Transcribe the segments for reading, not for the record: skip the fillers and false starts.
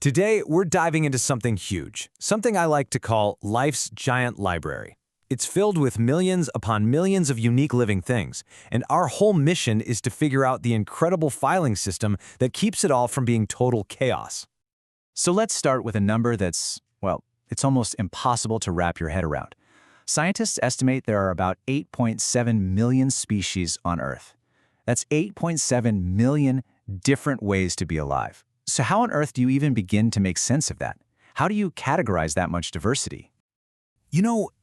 Today, we're diving into something huge, something I like to call life's giant library. It's filled with millions upon millions of unique living things, and our whole mission is to figure out the incredible filing system that keeps it all from being total chaos. So let's start with a number that's, well, it's almost impossible to wrap your head around. Scientists estimate there are about 8.7 million species on Earth. That's 8.7 million different ways to be alive. So how on earth do you even begin to make sense of that? How do you categorize that much diversity?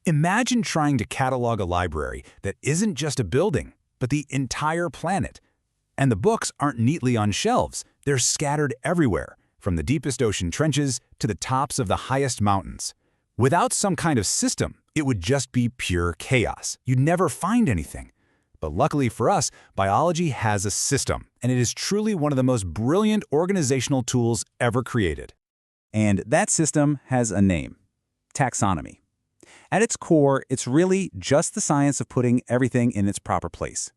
Imagine trying to catalog a library that isn't just a building, but the entire planet. And the books aren't neatly on shelves. They're scattered everywhere, from the deepest ocean trenches to the tops of the highest mountains. Without some kind of system, it would just be pure chaos. You'd never find anything. But luckily for us, biology has a system, and it is truly one of the most brilliant organizational tools ever created. And that system has a name: taxonomy. At its core, it's really just the science of putting everything in its proper place.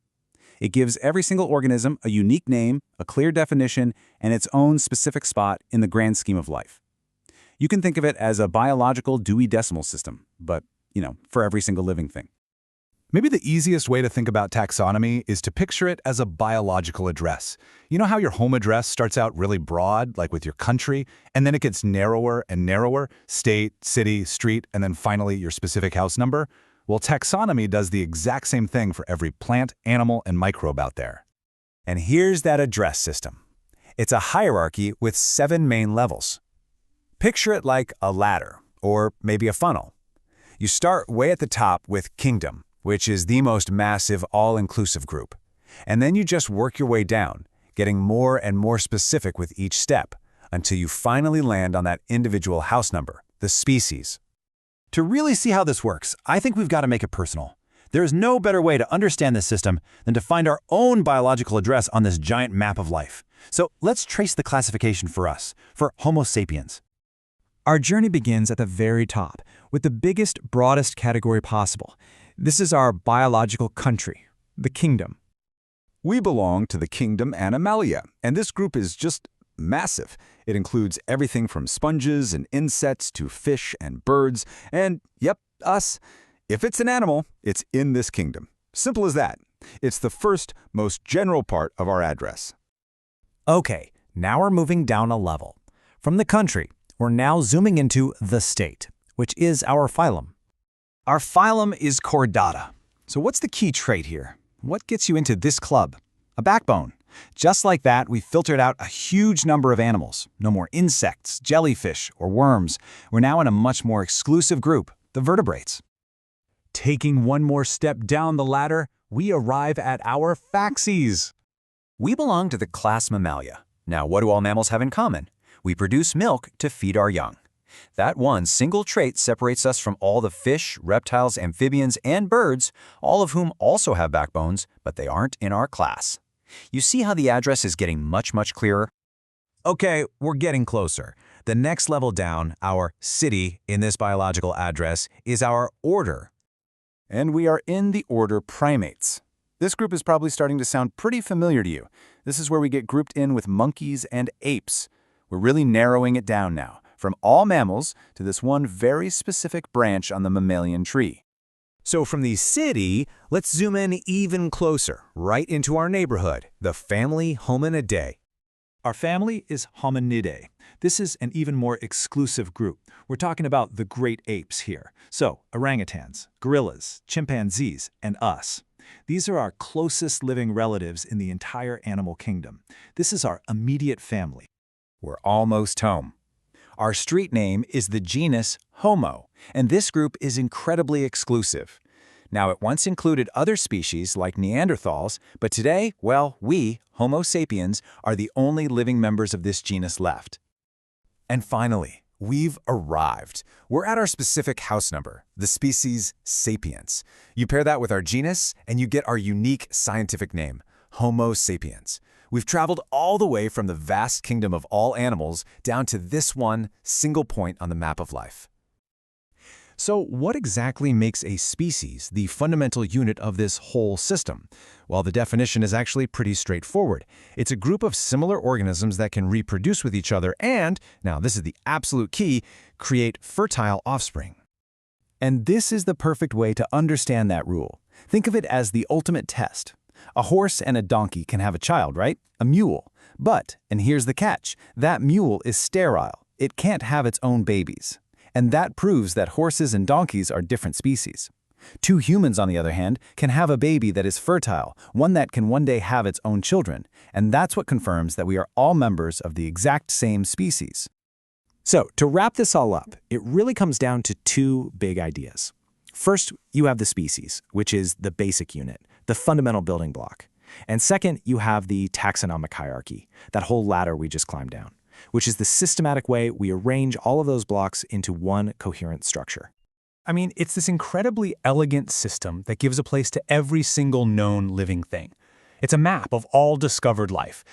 It gives every single organism a unique name, a clear definition, and its own specific spot in the grand scheme of life. You can think of it as a biological Dewey Decimal System, but, for every single living thing. Maybe the easiest way to think about taxonomy is to picture it as a biological address. You know how your home address starts out really broad, like with your country, and then it gets narrower and narrower, state, city, street, and then finally your specific house number? Well, taxonomy does the exact same thing for every plant, animal, and microbe out there. And here's that address system. It's a hierarchy with 7 main levels. Picture it like a ladder, or maybe a funnel. You start way at the top with kingdom, which is the most massive, all-inclusive group. And then you just work your way down, getting more and more specific with each step, until you finally land on that individual house number, the species. To really see how this works, I think we've got to make it personal. There is no better way to understand this system than to find our own biological address on this giant map of life. So let's trace the classification for us, for Homo sapiens. Our journey begins at the very top, with the biggest, broadest category possible. This is our biological country, the kingdom. We belong to the kingdom Animalia, and this group is just massive. It includes everything from sponges and insects to fish and birds, and yep, us. If it's an animal, it's in this kingdom. Simple as that. It's the first, most general part of our address. Okay, now we're moving down a level. From the country, we're now zooming into the state, which is our phylum. Our phylum is Chordata. So what's the key trait here? What gets you into this club? A backbone. Just like that, we filtered out a huge number of animals. No more insects, jellyfish, or worms. We're now in a much more exclusive group, the vertebrates. Taking one more step down the ladder, we arrive at our faxes. We belong to the class Mammalia. Now, what do all mammals have in common? We produce milk to feed our young. That one single trait separates us from all the fish, reptiles, amphibians, and birds, all of whom also have backbones, but they aren't in our class. You see how the address is getting much, much clearer? Okay, we're getting closer. The next level down, our city in this biological address, is our order. And we are in the order Primates. This group is probably starting to sound pretty familiar to you. This is where we get grouped in with monkeys and apes. We're really narrowing it down now, from all mammals to this one very specific branch on the mammalian tree. So from the city, let's zoom in even closer, right into our neighborhood, the family Hominidae. Our family is Hominidae. This is an even more exclusive group. We're talking about the great apes here. So, orangutans, gorillas, chimpanzees, and us. These are our closest living relatives in the entire animal kingdom. This is our immediate family. We're almost home. Our street name is the genus Homo, and this group is incredibly exclusive. Now, it once included other species like Neanderthals, but today, well, we, Homo sapiens, are the only living members of this genus left. And finally, we've arrived. We're at our specific house number, the species Sapiens. You pair that with our genus, and you get our unique scientific name, Homo sapiens. We've traveled all the way from the vast kingdom of all animals down to this one single point on the map of life. So what exactly makes a species the fundamental unit of this whole system? Well, the definition is actually pretty straightforward. It's a group of similar organisms that can reproduce with each other and, now this is the absolute key, create fertile offspring. And this is the perfect way to understand that rule. Think of it as the ultimate test. A horse and a donkey can have a child, right? A mule. But, and here's the catch, that mule is sterile. It can't have its own babies. And that proves that horses and donkeys are different species. Two humans, on the other hand, can have a baby that is fertile, one that can one day have its own children, and that's what confirms that we are all members of the exact same species. So, to wrap this all up, it really comes down to two big ideas. First, you have the species, which is the basic unit, the fundamental building block. And second, you have the taxonomic hierarchy, that whole ladder we just climbed down, which is the systematic way we arrange all of those blocks into one coherent structure. I mean, it's this incredibly elegant system that gives a place to every single known living thing. It's a map of all discovered life.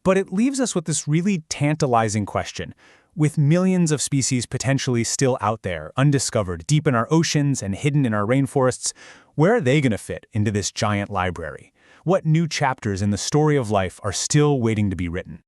But it leaves us with this really tantalizing question. With millions of species potentially still out there, undiscovered, deep in our oceans and hidden in our rainforests, where are they going to fit into this giant library? What new chapters in the story of life are still waiting to be written?